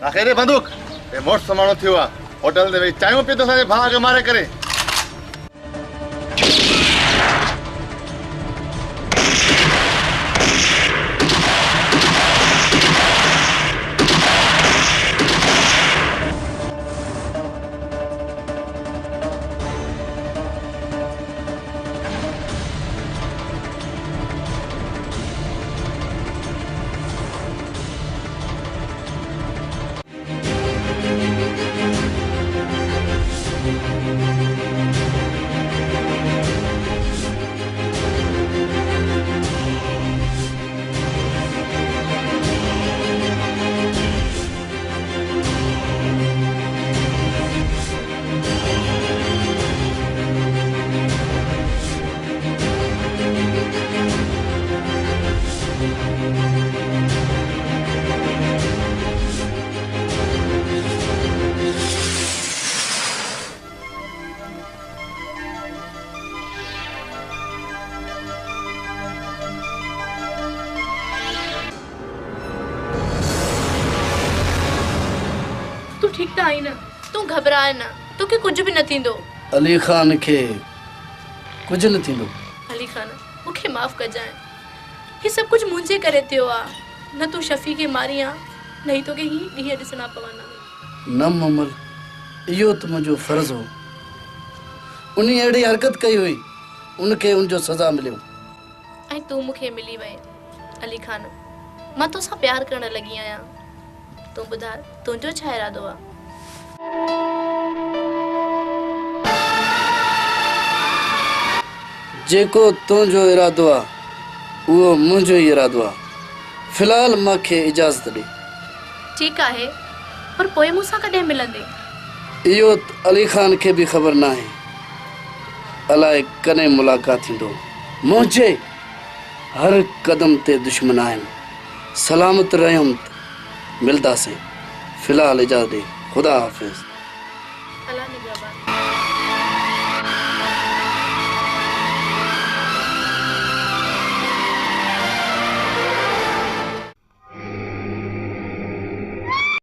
आखिर बंदूक ए मोट समानो थियो आ होटल दे वेही चायूं पी तो सारे भाग मारे करे तू ठीक त आई न तू घबराए न तोखे कुछ भी न थींदो अली खान के कुछ न थींदो अली खान मूंखे माफ़ कजाए ये सब कुछ मुंहिंजे करे थियो आ न तू शफी के मारी आ नहीं तो के ही ॾींहं ॾिसणा पवंदा न ममल इहो त मुंहिंजो फर्ज़ हो उन अहिड़ी हरकत कई हुई उनखे उनजो सज़ा मिलियो ऐं तू मूंखे मिली वई अली खान मां तोसां प्यार करण लॻी आहियां तू ॿुधा तुंहिंजो छा इरादो आहे जेको तुंहिंजो इरादो आहे उहो मुंहिंजो ई इरादो आहे फ़िलहाल मूंखे इजाज़त ॾे ठीकु आहे पर पोइ मूंसां कॾहिं मिलंदे इहो त अली खान खे बि ख़बर न आहे अलाए कॾहिं मुलाक़ात थींदो मुंहिंजे हर क़दम ते दुश्मन आहिनि सलामत रहियमि मिलदासीं फ़िलहाल इजाज़त ॾे ख़ुदा हाफ़िज़